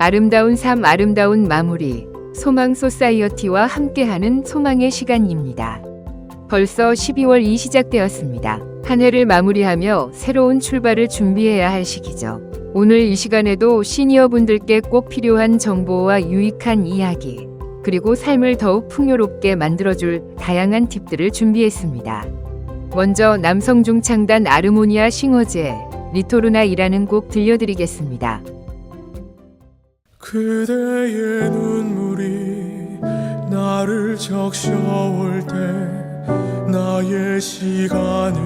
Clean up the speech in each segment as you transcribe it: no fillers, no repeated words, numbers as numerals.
아름다운 삶 아름다운 마무리 소망 소사이어티와 함께하는 소망의 시간입니다. 벌써 12월이 시작되었습니다. 한 해를 마무리하며 새로운 출발을 준비해야 할 시기죠. 오늘 이 시간에도 시니어분들께 꼭 필요한 정보와 유익한 이야기, 그리고 삶을 더욱 풍요롭게 만들어줄 다양한 팁들을 준비했습니다. 먼저 남성 중창단 아르모니아 싱어즈의 리토르나이라는 곡 들려드리겠습니다. 그대의 눈물이 나를 적셔올 때 나의 시간은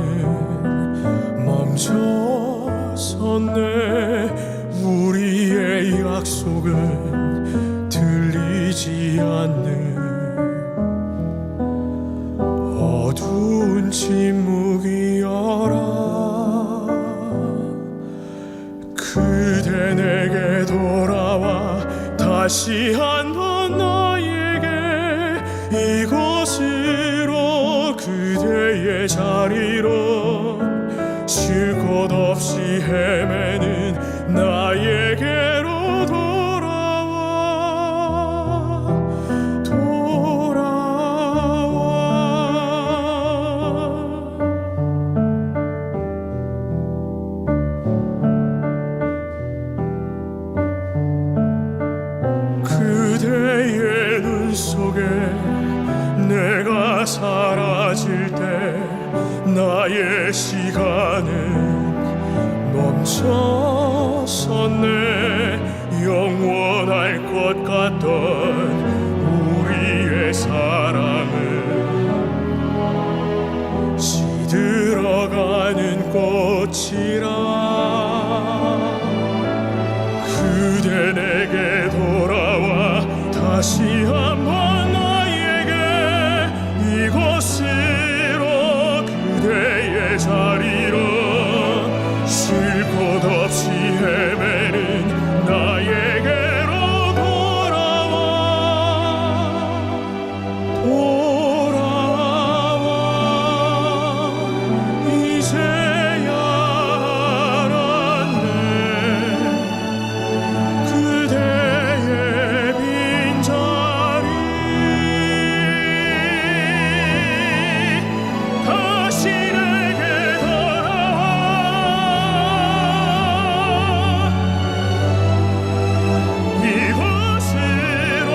멈춰섰네. 우리의 약속은 들리지 않는 어두운 침묵이여라. 그대 내게 돌아와 다시 한번 나에게 이곳으로 그대의 자리로 쉴 곳 없이 헤매는 나에게로 그대의 눈 속에 내가 사라질 때 나의 시간은 멈춰섰네. 영원할 것 같던 우리의 사랑은 시들어가는 꽃이라. 그대 내게 돌아와 다시 한번 나에게 이곳으로 그대의 자리로 쉴 곳 없이 헤매는 나에게로 돌아와 이제야 알았네. 그대의 빈자리 다시 내게 돌아와. 이곳으로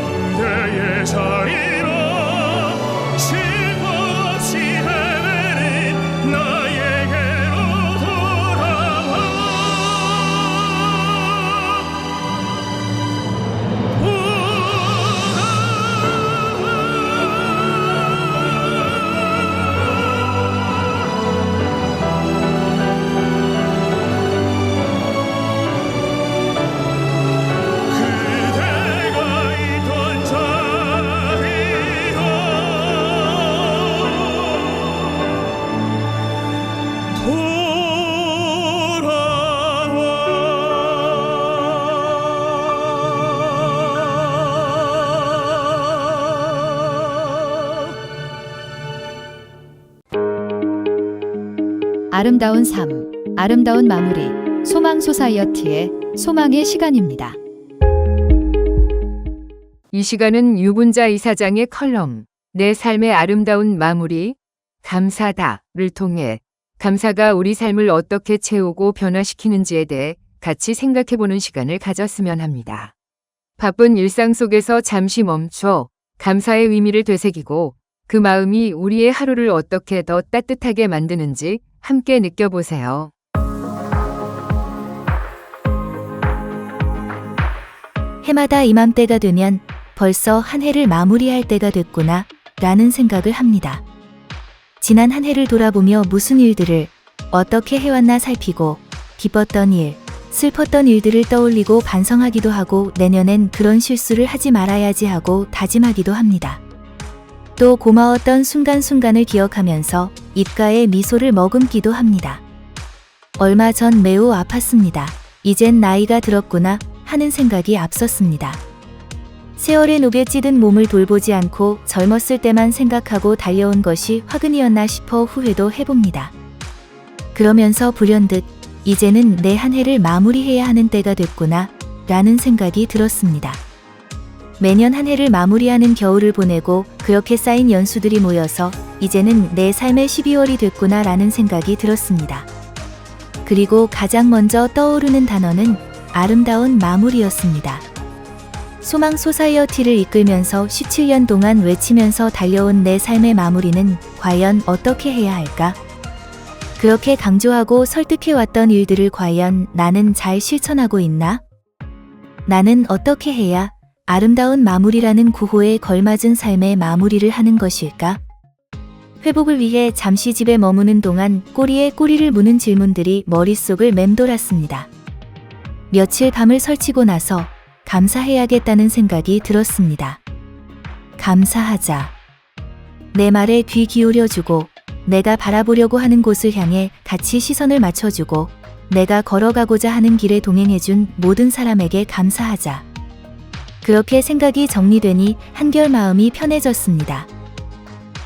그대의 자리로 쉴 곳 없이 헤매는 나에게로 돌아와. 그대가 있던 자리로 돌아와. 아름다운 삶, 아름다운 마무리, 소망 소사이어티의 소망의 시간입니다. 이 시간은 유분자 이사장의 컬럼 내 삶의 아름다운 마무리 감사다를 통해 감사가 우리 삶을 어떻게 채우고 변화시키는지에 대해 같이 생각해보는 시간을 가졌으면 합니다. 바쁜 일상 속에서 잠시 멈춰 감사의 의미를 되새기고 그 마음이 우리의 하루를 어떻게 더 따뜻하게 만드는지 함께 느껴보세요. 해마다 이맘때가 되면 벌써 한 해를 마무리할 때가 됐구나 라는 생각을 합니다. 지난 한 해를 돌아보며 무슨 일들을 어떻게 해왔나 살피고 기뻤던 일, 슬펐던 일들을 떠올리고 반성하기도 하고 내년엔 그런 실수를 하지 말아야지 하고 다짐하기도 합니다. 또 고마웠던 순간순간을 기억하면서 입가에 미소를 머금기도 합니다. 얼마 전 매우 아팠습니다. 이젠 나이가 들었구나 하는 생각이 앞섰습니다. 세월의 녹에 찌든 몸을 돌보지 않고 젊었을 때만 생각하고 달려온 것이 화근이었나 싶어 후회도 해봅니다. 그러면서 불현듯 이제는 내 한 해를 마무리해야 하는 때가 됐구나 라는 생각이 들었습니다. 매년 한 해를 마무리하는 겨울을 보내고 그렇게 쌓인 연수들이 모여서 이제는 내 삶의 12월이 됐구나 라는 생각이 들었습니다. 그리고 가장 먼저 떠오르는 단어는 아름다운 마무리였습니다. 소망 소사이어티를 이끌면서 17년 동안 외치면서 달려온 내 삶의 마무리는 과연 어떻게 해야 할까? 그렇게 강조하고 설득해왔던 일들을 과연 나는 잘 실천하고 있나? 나는 어떻게 해야 아름다운 마무리라는 구호에 걸맞은 삶의 마무리를 하는 것일까? 회복을 위해 잠시 집에 머무는 동안 꼬리에 꼬리를 무는 질문들이 머릿속을 맴돌았습니다. 며칠 밤을 설치고 나서 감사해야겠다는 생각이 들었습니다. 감사하자. 내 말에 귀 기울여주고 내가 바라보려고 하는 곳을 향해 같이 시선을 맞춰주고 내가 걸어가고자 하는 길에 동행해준 모든 사람에게 감사하자. 그렇게 생각이 정리되니 한결 마음이 편해졌습니다.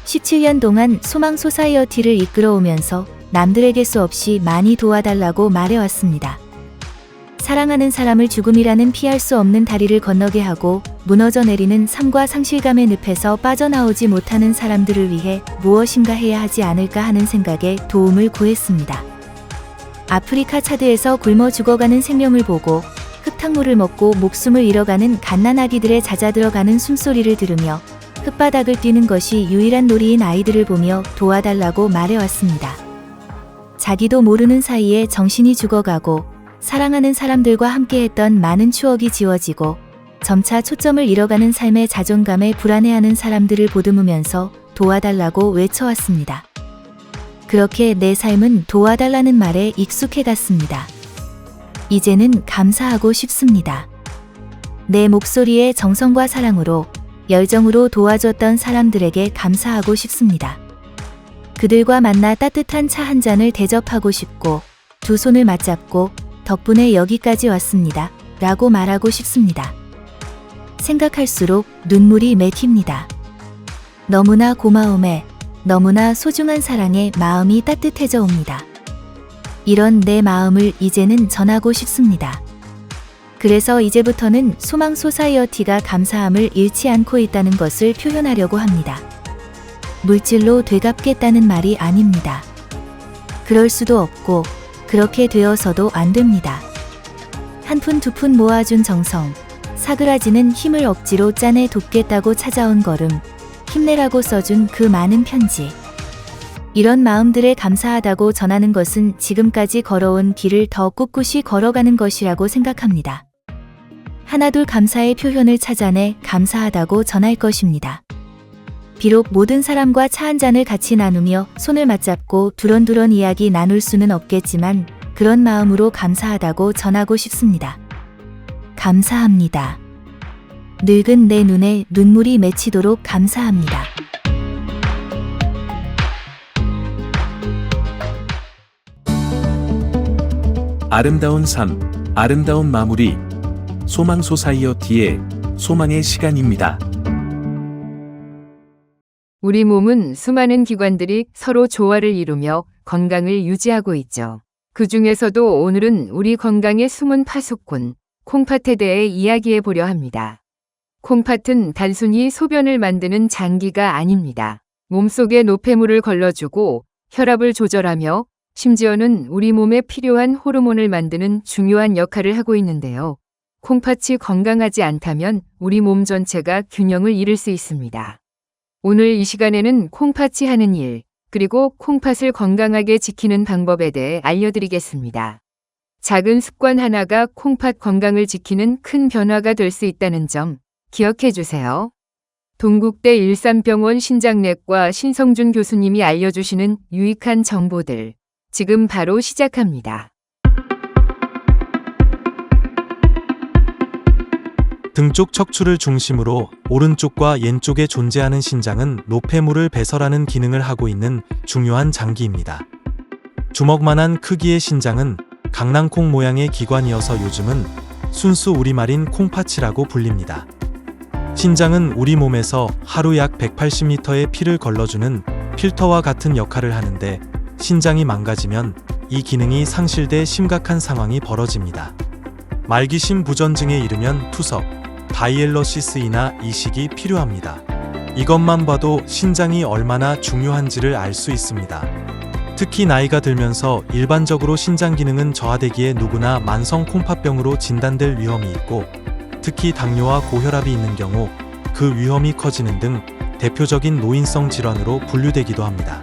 17년 동안 소망 소사이어티를 이끌어오면서 남들에게 수 없이 많이 도와달라고 말해왔습니다. 사랑하는 사람을 죽음이라는 피할 수 없는 다리를 건너게 하고 무너져 내리는 삶과 상실감의 늪에서 빠져나오지 못하는 사람들을 위해 무엇인가 해야 하지 않을까 하는 생각에 도움을 구했습니다. 아프리카 차드에서 굶어 죽어가는 생명을 보고 흙탕물을 먹고 목숨을 잃어가는 갓난아기들의 잦아들어가는 숨소리를 들으며 흙바닥을 뛰는 것이 유일한 놀이인 아이들을 보며 도와달라고 말해왔습니다. 자기도 모르는 사이에 정신이 죽어가고 사랑하는 사람들과 함께했던 많은 추억이 지워지고 점차 초점을 잃어가는 삶의 자존감에 불안해하는 사람들을 보듬으면서 도와달라고 외쳐왔습니다. 그렇게 내 삶은 도와달라는 말에 익숙해갔습니다. 이제는 감사하고 싶습니다. 내 목소리에 정성과 사랑으로 열정으로 도와줬던 사람들에게 감사하고 싶습니다. 그들과 만나 따뜻한 차 한 잔을 대접하고 싶고 두 손을 맞잡고 덕분에 여기까지 왔습니다. 라고 말하고 싶습니다. 생각할수록 눈물이 맺힙니다. 너무나 고마움에, 너무나 소중한 사랑에 마음이 따뜻해져 옵니다. 이런 내 마음을 이제는 전하고 싶습니다. 그래서 이제부터는 소망 소사이어티가 감사함을 잃지 않고 있다는 것을 표현하려고 합니다. 물질로 되갚겠다는 말이 아닙니다. 그럴 수도 없고 그렇게 되어서도 안 됩니다. 한 푼 두 푼 모아준 정성, 사그라지는 힘을 억지로 짜내 돕겠다고 찾아온 걸음, 힘내라고 써준 그 많은 편지. 이런 마음들에 감사하다고 전하는 것은 지금까지 걸어온 길을 더 꿋꿋이 걸어가는 것이라고 생각합니다. 하나둘 감사의 표현을 찾아내 감사하다고 전할 것입니다. 비록 모든 사람과 차 한 잔을 같이 나누며 손을 맞잡고 두런두런 이야기 나눌 수는 없겠지만 그런 마음으로 감사하다고 전하고 싶습니다. 감사합니다. 늙은 내 눈에 눈물이 맺히도록 감사합니다. 아름다운 삶, 아름다운 마무리. 소망 소사이어티의 소망의 시간입니다. 우리 몸은 수많은 기관들이 서로 조화를 이루며 건강을 유지하고 있죠. 그 중에서도 오늘은 우리 건강의 숨은 파수꾼, 콩팥에 대해 이야기해 보려 합니다. 콩팥은 단순히 소변을 만드는 장기가 아닙니다. 몸속에 노폐물을 걸러주고 혈압을 조절하며 심지어는 우리 몸에 필요한 호르몬을 만드는 중요한 역할을 하고 있는데요. 콩팥이 건강하지 않다면 우리 몸 전체가 균형을 잃을 수 있습니다. 오늘 이 시간에는 콩팥이 하는 일, 그리고 콩팥을 건강하게 지키는 방법에 대해 알려드리겠습니다. 작은 습관 하나가 콩팥 건강을 지키는 큰 변화가 될 수 있다는 점 기억해 주세요. 동국대 일산병원 신장내과 신성준 교수님이 알려주시는 유익한 정보들, 지금 바로 시작합니다. 등쪽 척추를 중심으로 오른쪽과 왼쪽에 존재하는 신장은 노폐물을 배설하는 기능을 하고 있는 중요한 장기입니다. 주먹만한 크기의 신장은 강낭콩 모양의 기관이어서 요즘은 순수 우리말인 콩팥이라고 불립니다. 신장은 우리 몸에서 하루 약 180리터의 피를 걸러주는 필터와 같은 역할을 하는데 신장이 망가지면 이 기능이 상실돼 심각한 상황이 벌어집니다. 말기심 부전증에 이르면 투석, 다이엘러시스이나 이식이 필요합니다. 이것만 봐도 신장이 얼마나 중요한지를 알 수 있습니다. 특히 나이가 들면서 일반적으로 신장 기능은 저하되기에 누구나 만성 콩팥병으로 진단될 위험이 있고, 특히 당뇨와 고혈압이 있는 경우 그 위험이 커지는 등 대표적인 노인성 질환으로 분류되기도 합니다.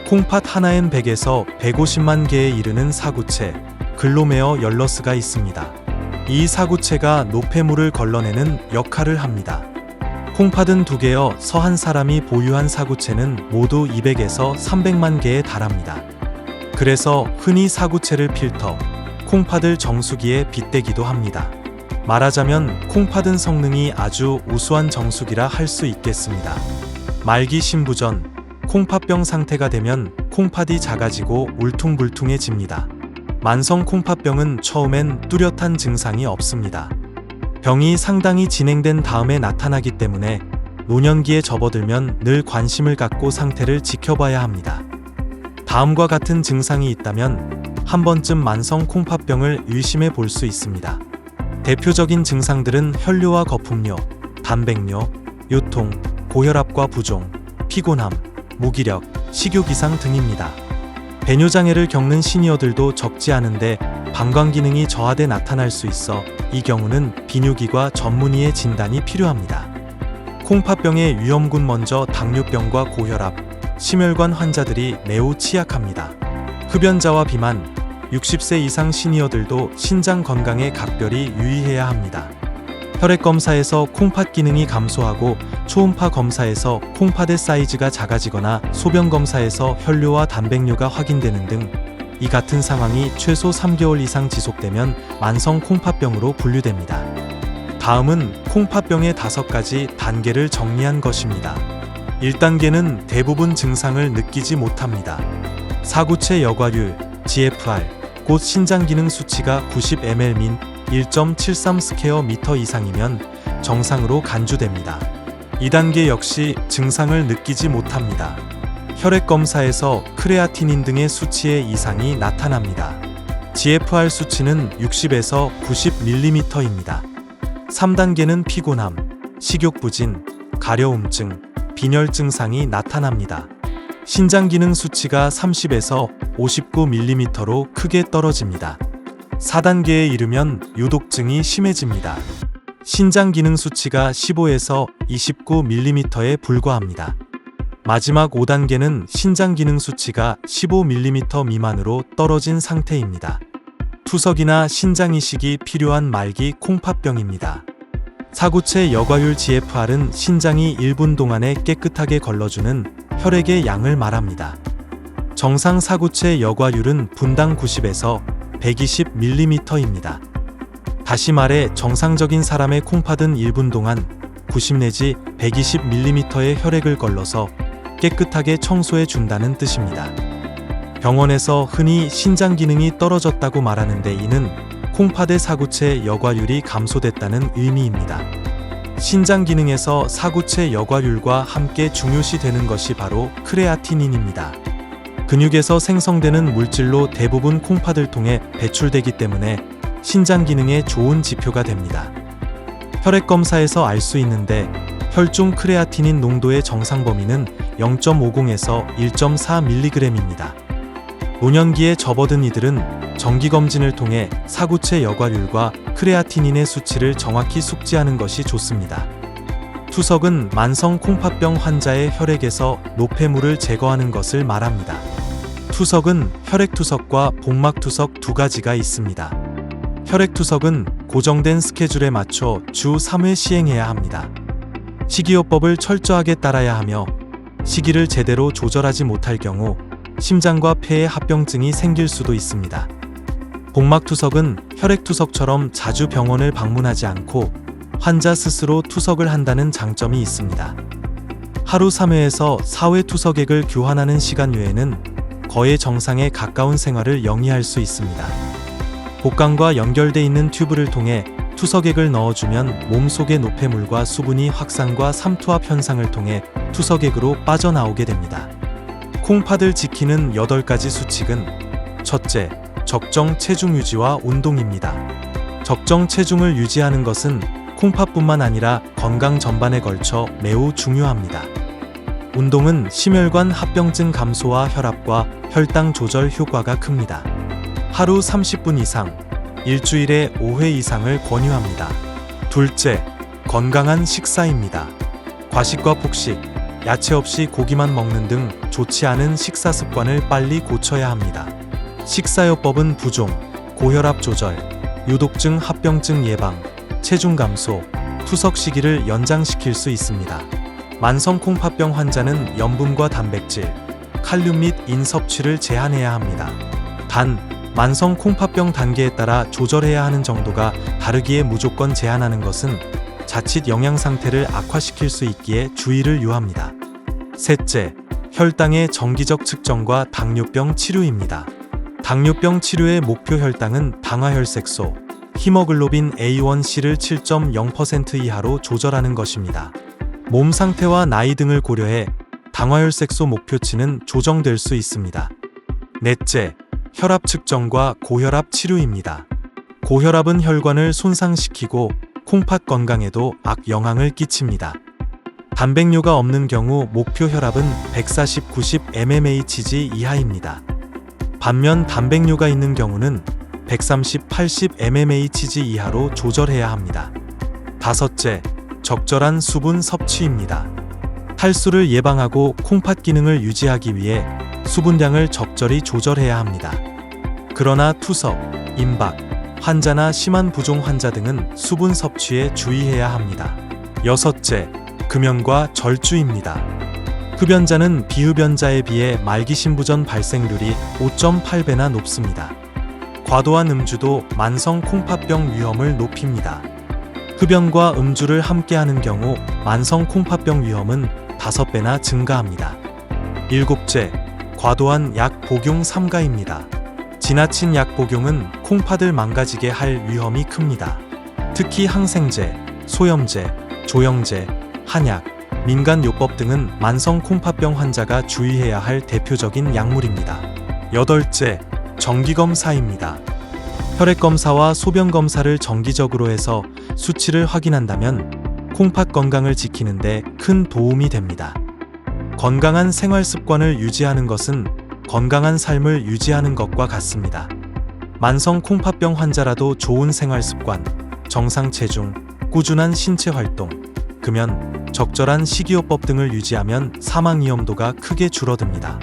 콩팥 하나엔 100에서 150만 개에 이르는 사구체, 글로메어 열러스가 있습니다. 이 사구체가 노폐물을 걸러내는 역할을 합니다. 콩팥은 2개여 한 사람이 보유한 사구체는 모두 200에서 300만 개에 달합니다. 그래서 흔히 사구체를 필터, 콩팥을 정수기에 빗대기도 합니다. 말하자면 콩팥은 성능이 아주 우수한 정수기라 할 수 있겠습니다. 말기 심부전, 콩팥병 상태가 되면 콩팥이 작아지고 울퉁불퉁해집니다. 만성 콩팥병은 처음엔 뚜렷한 증상이 없습니다. 병이 상당히 진행된 다음에 나타나기 때문에 노년기에 접어들면 늘 관심을 갖고 상태를 지켜봐야 합니다. 다음과 같은 증상이 있다면 한 번쯤 만성 콩팥병을 의심해 볼 수 있습니다. 대표적인 증상들은 혈뇨와 거품뇨, 단백뇨, 요통, 고혈압과 부종, 피곤함, 무기력, 식욕 이상 등입니다. 배뇨장애를 겪는 시니어들도 적지 않은데 방광 기능이 저하돼 나타날 수 있어 이 경우는 비뇨기과 전문의의 진단이 필요합니다. 콩팥병의 위험군 먼저 당뇨병과 고혈압, 심혈관 환자들이 매우 취약합니다. 흡연자와 비만, 60세 이상 시니어들도 신장 건강에 각별히 유의해야 합니다. 혈액 검사에서 콩팥 기능이 감소하고 초음파 검사에서 콩팥의 사이즈가 작아지거나 소변 검사에서 혈뇨와 단백뇨가 확인되는 등 이 같은 상황이 최소 3개월 이상 지속되면 만성 콩팥병으로 분류됩니다. 다음은 콩팥병의 5가지 단계를 정리한 것입니다. 1단계는 대부분 증상을 느끼지 못합니다. 사구체 여과율, GFR, 곧 신장기능 수치가 90ml 민 1.73 스퀘어 미터 이상이면 정상으로 간주됩니다. 2단계 역시 증상을 느끼지 못합니다. 혈액 검사에서 크레아티닌 등의 수치의 이상이 나타납니다. GFR 수치는 60에서 90mm입니다. 3단계는 피곤함, 식욕부진, 가려움증, 빈혈 증상이 나타납니다. 신장기능 수치가 30에서 59mm로 크게 떨어집니다. 4단계에 이르면 요독증이 심해집니다. 신장기능 수치가 15에서 29mm에 불과합니다. 마지막 5단계는 신장기능 수치가 15mm 미만으로 떨어진 상태입니다. 투석이나 신장이식이 필요한 말기 콩팥병입니다. 사구체 여과율 GFR은 신장이 1분 동안에 깨끗하게 걸러주는 혈액의 양을 말합니다. 정상 사구체 여과율은 분당 90에서 120mm입니다. 다시 말해 정상적인 사람의 콩팥은 1분 동안 90 내지 120mm의 혈액을 걸러서 깨끗하게 청소해 준다는 뜻입니다. 병원에서 흔히 신장 기능이 떨어졌다고 말하는데 이는 콩팥의 사구체 여과율이 감소됐다는 의미입니다. 신장 기능에서 사구체 여과율과 함께 중요시 되는 것이 바로 크레아티닌입니다. 근육에서 생성되는 물질로 대부분 콩팥을 통해 배출되기 때문에 신장 기능에 좋은 지표가 됩니다. 혈액 검사에서 알 수 있는데 혈중 크레아티닌 농도의 정상 범위는 0.50에서 1.4mg입니다. 노년기에 접어든 이들은 정기검진을 통해 사구체 여과율과 크레아티닌의 수치를 정확히 숙지하는 것이 좋습니다. 투석은 만성 콩팥병 환자의 혈액에서 노폐물을 제거하는 것을 말합니다. 투석은 혈액투석과 복막투석 2가지가 있습니다. 혈액투석은 고정된 스케줄에 맞춰 주 3회 시행해야 합니다. 식이요법을 철저하게 따라야 하며 시기를 제대로 조절하지 못할 경우 심장과 폐에 합병증이 생길 수도 있습니다. 복막투석은 혈액투석처럼 자주 병원을 방문하지 않고 환자 스스로 투석을 한다는 장점이 있습니다. 하루 3회에서 4회 투석액을 교환하는 시간 외에는 거의 정상에 가까운 생활을 영위할 수 있습니다. 복강과 연결돼 있는 튜브를 통해 투석액을 넣어주면 몸속의 노폐물과 수분이 확산과 삼투압 현상을 통해 투석액으로 빠져나오게 됩니다. 콩팥을 지키는 8가지 수칙은 첫째, 적정 체중 유지와 운동입니다. 적정 체중을 유지하는 것은 콩팥뿐만 아니라 건강 전반에 걸쳐 매우 중요합니다. 운동은 심혈관 합병증 감소와 혈압과 혈당 조절 효과가 큽니다. 하루 30분 이상, 일주일에 5회 이상을 권유합니다. 둘째, 건강한 식사입니다. 과식과 폭식, 야채 없이 고기만 먹는 등 좋지 않은 식사 습관을 빨리 고쳐야 합니다. 식사요법은 부종, 고혈압 조절, 요독증 합병증 예방, 체중 감소, 투석 시기를 연장시킬 수 있습니다. 만성 콩팥병 환자는 염분과 단백질, 칼륨 및 인 섭취를 제한해야 합니다. 단, 만성 콩팥병 단계에 따라 조절해야 하는 정도가 다르기에 무조건 제한하는 것은 자칫 영양 상태를 악화시킬 수 있기에 주의를 요합니다. 셋째, 혈당의 정기적 측정과 당뇨병 치료입니다. 당뇨병 치료의 목표 혈당은 당화혈색소, 히모글로빈 A1C를 7.0% 이하로 조절하는 것입니다. 몸 상태와 나이 등을 고려해 당화혈색소 목표치는 조정될 수 있습니다. 넷째, 혈압 측정과 고혈압 치료입니다. 고혈압은 혈관을 손상시키고 콩팥 건강에도 악영향을 끼칩니다. 단백뇨가 없는 경우 목표 혈압은 140-90 mmHg 이하입니다. 반면 단백뇨가 있는 경우는 130-80 mmHg 이하로 조절해야 합니다. 다섯째, 적절한 수분 섭취입니다. 탈수를 예방하고 콩팥 기능을 유지하기 위해 수분량을 적절히 조절해야 합니다. 그러나 투석, 임박, 환자나 심한 부종 환자 등은 수분 섭취에 주의해야 합니다. 여섯째, 금연과 절주입니다. 흡연자는 비흡연자에 비해 말기신부전 발생률이 5.8배나 높습니다. 과도한 음주도 만성 콩팥병 위험을 높입니다. 흡연과 음주를 함께하는 경우 만성 콩팥병 위험은 5배나 증가합니다. 일곱째, 과도한 약 복용 삼가입니다. 지나친 약 복용은 콩팥을 망가지게 할 위험이 큽니다. 특히 항생제, 소염제, 조영제, 한약, 민간요법 등은 만성 콩팥병 환자가 주의해야 할 대표적인 약물입니다. 여덟째, 정기검사입니다. 혈액검사와 소변검사를 정기적으로 해서 수치를 확인한다면 콩팥 건강을 지키는 데 큰 도움이 됩니다. 건강한 생활 습관을 유지하는 것은 건강한 삶을 유지하는 것과 같습니다. 만성 콩팥병 환자라도 좋은 생활 습관, 정상 체중, 꾸준한 신체 활동, 금연, 적절한 식이요법 등을 유지하면 사망 위험도가 크게 줄어듭니다.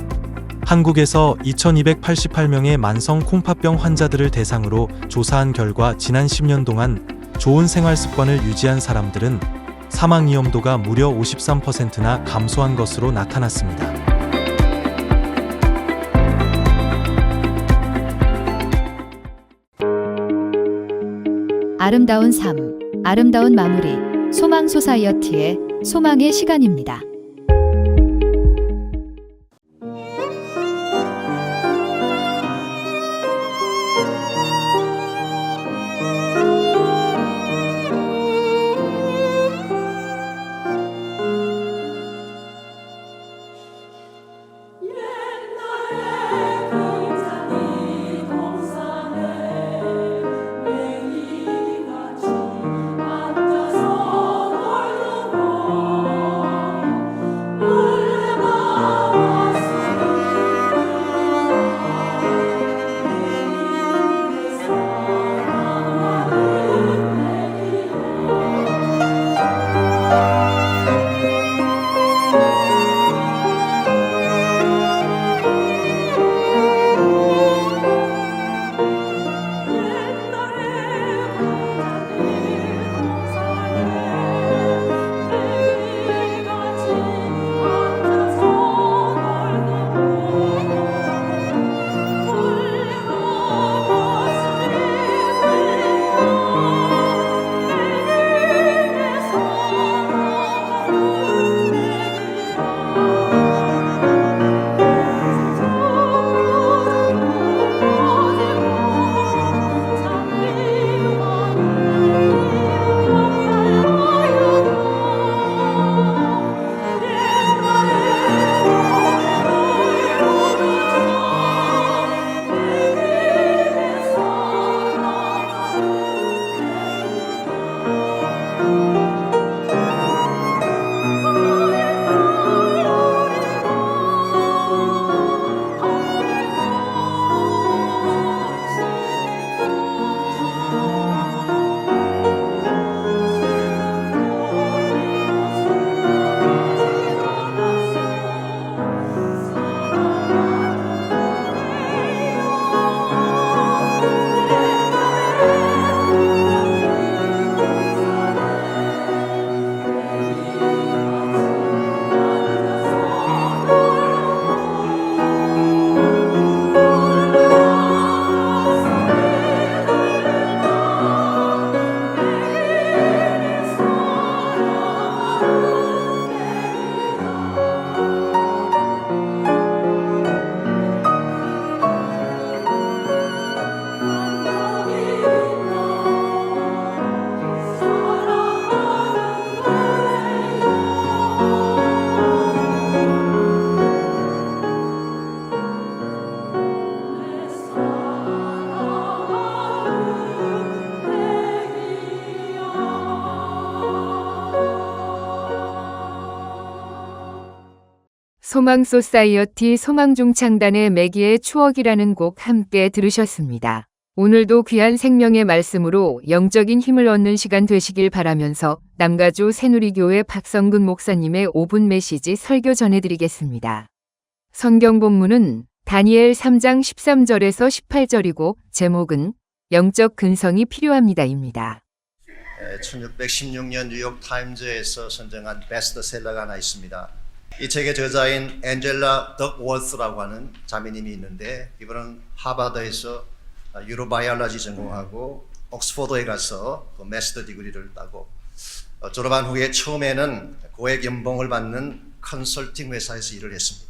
한국에서 2288명의 만성 콩팥병 환자들을 대상으로 조사한 결과 지난 10년 동안 좋은 생활 습관을 유지한 사람들은 사망 위험도가 무려 53%나 감소한 것으로 나타났습니다. 아름다운 삶, 아름다운 마무리, 소망 소사이어티의 소망의 시간입니다. 소망 소사이어티 소망중창단의 매기의 추억이라는 곡 함께 들으셨습니다. 오늘도 귀한 생명의 말씀으로 영적인 힘을 얻는 시간 되시길 바라면서 남가주 새누리교회 박성근 목사님의 5분 메시지 설교 전해드리겠습니다. 성경 본문은 다니엘 3장 13절에서 18절이고 제목은 영적 근성이 필요합니다입니다. 1616년 뉴욕 타임즈에서 선정한 베스트셀러가 하나 있습니다. 이 책의 저자인 앤젤라 덕워스라고 하는 자매님이 있는데 이분은 하버드에서 유로바이올로지 전공하고 옥스포드에 가서 그 마스터 디그리를 따고 졸업한 후에 처음에는 고액 연봉을 받는 컨설팅 회사에서 일을 했습니다.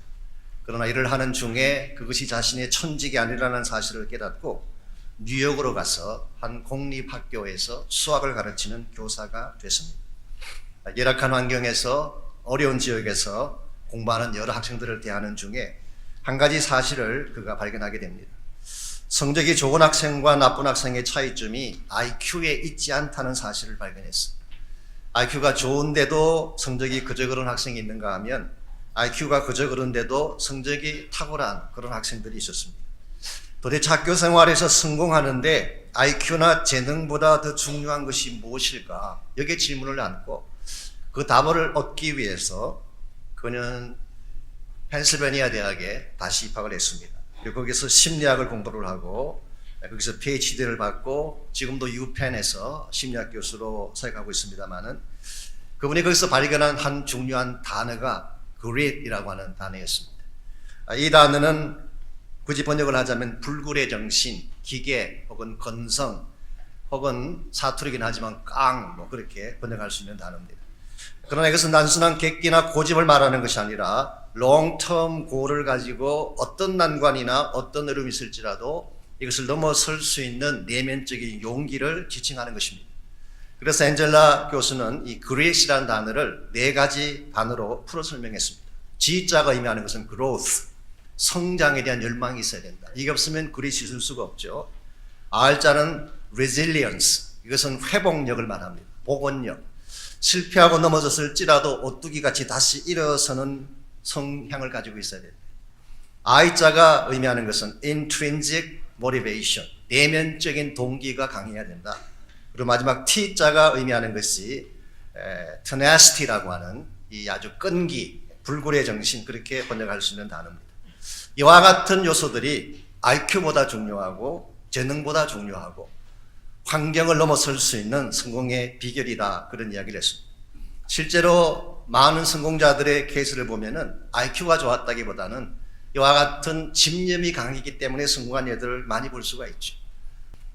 그러나 일을 하는 중에 그것이 자신의 천직이 아니라는 사실을 깨닫고 뉴욕으로 가서 한 공립학교에서 수학을 가르치는 교사가 됐습니다. 열악한 환경에서 어려운 지역에서 공부하는 여러 학생들을 대하는 중에 한 가지 사실을 그가 발견하게 됩니다. 성적이 좋은 학생과 나쁜 학생의 차이점이 IQ에 있지 않다는 사실을 발견했습니다. IQ가 좋은데도 성적이 그저 그런 학생이 있는가 하면 IQ가 그저 그런데도 성적이 탁월한 그런 학생들이 있었습니다. 도대체 학교 생활에서 성공하는데 IQ나 재능보다 더 중요한 것이 무엇일까? 여기에 질문을 안고 그 답을 얻기 위해서 그는 펜실베니아 대학에 다시 입학을 했습니다. 그리고 거기서 심리학을 공부를 하고 거기서 PhD를 받고 지금도 유펜에서 심리학 교수로 사역하고 있습니다만은 그분이 거기서 발견한 한 중요한 단어가 greed이라고 하는 단어였습니다. 이 단어는 굳이 번역을 하자면 불굴의 정신, 기계 혹은 건성 혹은 사투리긴 하지만 깡 그렇게 번역할 수 있는 단어입니다. 그러나 이것은 단순한 객기나 고집을 말하는 것이 아니라 롱텀 고를 가지고 어떤 난관이나 어떤 어려움이 있을지라도 이것을 넘어설 수 있는 내면적인 용기를 지칭하는 것입니다. 그래서 앤젤라 교수는 이 greed이라는 단어를 4가지 단어로 풀어 설명했습니다. G자가 의미하는 것은 growth, 성장에 대한 열망이 있어야 된다. 이게 없으면 greed이 있을 수가 없죠. R자는 resilience, 이것은 회복력을 말합니다. 복원력, 실패하고 넘어졌을지라도 오뚜기같이 다시 일어서는 성향을 가지고 있어야 됩니다. I자가 의미하는 것은 intrinsic motivation, 내면적인 동기가 강해야 된다. 그리고 마지막 T자가 의미하는 것이 tenacity라고 하는 이 아주 끈기, 불굴의 정신, 그렇게 번역할 수 있는 단어입니다. 이와 같은 요소들이 IQ보다 중요하고 재능보다 중요하고 환경을 넘어설 수 있는 성공의 비결이다, 그런 이야기를 했습니다. 실제로 많은 성공자들의 케이스를 보면은 IQ가 좋았다기보다는 이와 같은 집념이 강했기 때문에 성공한 예들을 많이 볼 수가 있죠.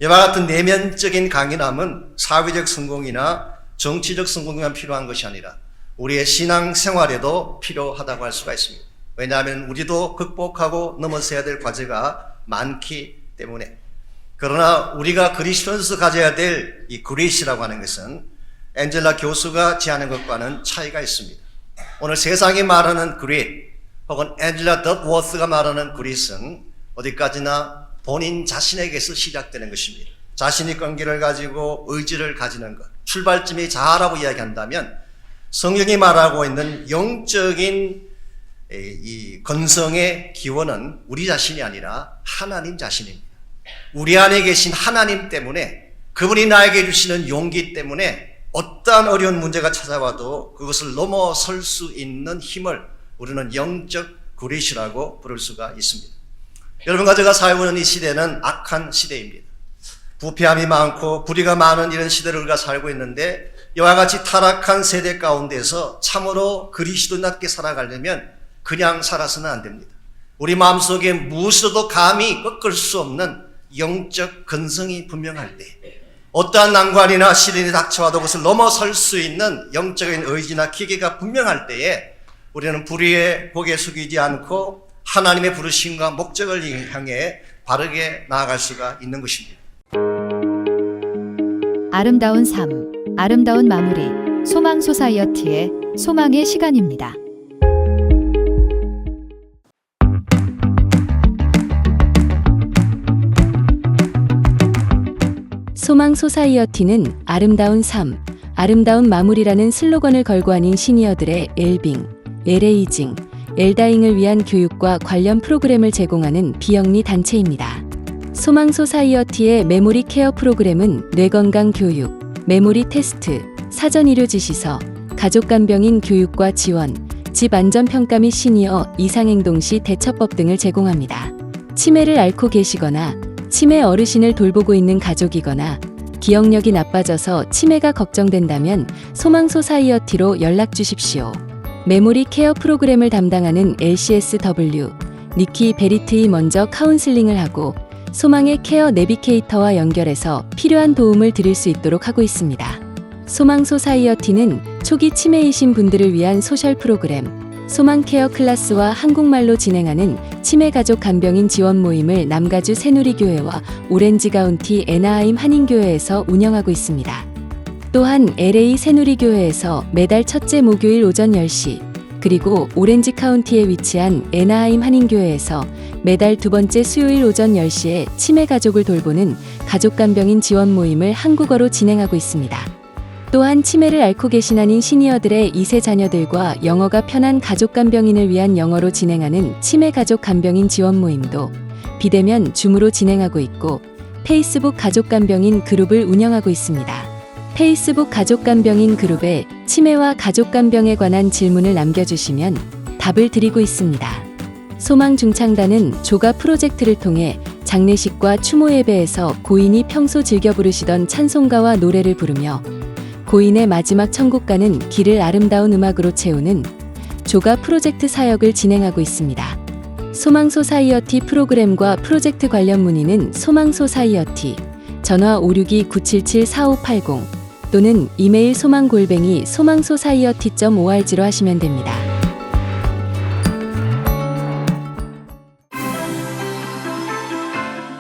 이와 같은 내면적인 강인함은 사회적 성공이나 정치적 성공에만 필요한 것이 아니라 우리의 신앙 생활에도 필요하다고 할 수가 있습니다. 왜냐하면 우리도 극복하고 넘어서야 될 과제가 많기 때문에. 그러나 우리가 그리스도인으로서 가져야 될 이 그리스라고 하는 것은 앤젤라 교수가 제안한 것과는 차이가 있습니다. 오늘 세상이 말하는 그리스 혹은 앤젤라 덕워스가 말하는 그리스는 어디까지나 본인 자신에게서 시작되는 것입니다. 자신이 끈기를 가지고 의지를 가지는 것, 출발점이 자아라고 이야기한다면 성경이 말하고 있는 영적인 이 건성의 기원은 우리 자신이 아니라 하나님 자신입니다. 우리 안에 계신 하나님 때문에, 그분이 나에게 주시는 용기 때문에 어떠한 어려운 문제가 찾아와도 그것을 넘어설 수 있는 힘을 우리는 영적 그리스라고 부를 수가 있습니다. 여러분과 제가 살고 있는 이 시대는 악한 시대입니다. 부패함이 많고 불의가 많은 이런 시대를 우리가 살고 있는데 이와 같이 타락한 세대 가운데서 참으로 그리스도인답게 살아가려면 그냥 살아서는 안 됩니다. 우리 마음속에 무엇으로도 감히 꺾을 수 없는 영적 근성이 분명할 때, 어떠한 난관이나 시련이 닥쳐와도 그것을 넘어설 수 있는 영적인 의지나 기계가 분명할 때에 우리는 불의에 고개 숙이지 않고 하나님의 부르심과 목적을 향해 바르게 나아갈 수가 있는 것입니다. 아름다운 삶, 아름다운 마무리, 소망 소사이어티의 소망의 시간입니다. 소망 소사이어티는 아름다운 삶, 아름다운 마무리라는 슬로건을 걸고 하는 시니어들의 웰빙, 웰에이징, 엘다잉을 위한 교육과 관련 프로그램을 제공하는 비영리 단체입니다. 소망 소사이어티의 메모리 케어 프로그램은 뇌건강 교육, 메모리 테스트, 사전 의료 지시서, 가족 간병인 교육과 지원, 집 안전 평가 및 시니어 이상행동 시 대처법 등을 제공합니다. 치매를 앓고 계시거나 치매 어르신을 돌보고 있는 가족이거나 기억력이 나빠져서 치매가 걱정된다면 소망 소사이어티로 연락 주십시오. 메모리 케어 프로그램을 담당하는 LCSW, 니키 베리트이 먼저 카운슬링을 하고 소망의 케어 내비게이터와 연결해서 필요한 도움을 드릴 수 있도록 하고 있습니다. 소망 소사이어티는 초기 치매이신 분들을 위한 소셜 프로그램, 소망 케어 클래스와 한국말로 진행하는 치매 가족 간병인 지원 모임을 남가주 새누리교회와 오렌지 카운티 애나하임 한인교회에서 운영하고 있습니다. 또한 LA 새누리교회에서 매달 첫째 목요일 오전 10시, 그리고 오렌지 카운티에 위치한 애나하임 한인교회에서 매달 두 번째 수요일 오전 10시에 치매 가족을 돌보는 가족 간병인 지원 모임을 한국어로 진행하고 있습니다. 또한 치매를 앓고 계신 한인 시니어들의 2세 자녀들과 영어가 편한 가족 간병인을 위한 영어로 진행하는 치매 가족 간병인 지원 모임도 비대면 줌으로 진행하고 있고 페이스북 가족 간병인 그룹을 운영하고 있습니다. 페이스북 가족 간병인 그룹에 치매와 가족 간병에 관한 질문을 남겨주시면 답을 드리고 있습니다. 소망 중창단은 조가 프로젝트를 통해 장례식과 추모 예배에서 고인이 평소 즐겨 부르시던 찬송가와 노래를 부르며 고인의 마지막 천국가는 길을 아름다운 음악으로 채우는 조가 프로젝트 사역을 진행하고 있습니다. 소망 소사이어티 프로그램과 프로젝트 관련 문의는 소망 소사이어티 전화 562-977-4580 또는 이메일 소망@소망소사이어티.org로 하시면 됩니다.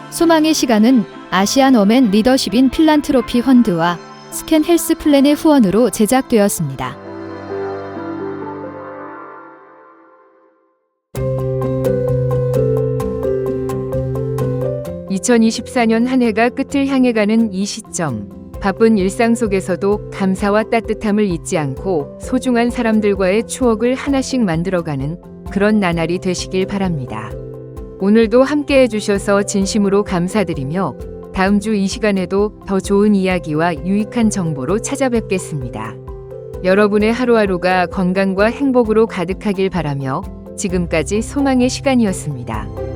소망의 시간은 아시안 어맨 리더십인 필란트로피 펀드와 스캔 헬스 플랜의 후원으로 제작되었습니다. (2024년) 한 해가 끝을 향해 가는 이 시점, 바쁜 일상 속에서도 감사와 따뜻함을 잊지 않고 소중한 사람들과의 추억을 하나씩 만들어가는 그런 나날이 되시길 바랍니다. 오늘도 함께 해주셔서 진심으로 감사드리며 다음 주 이 시간에도 더 좋은 이야기와 유익한 정보로 찾아뵙겠습니다. 여러분의 하루하루가 건강과 행복으로 가득하길 바라며 지금까지 소망의 시간이었습니다.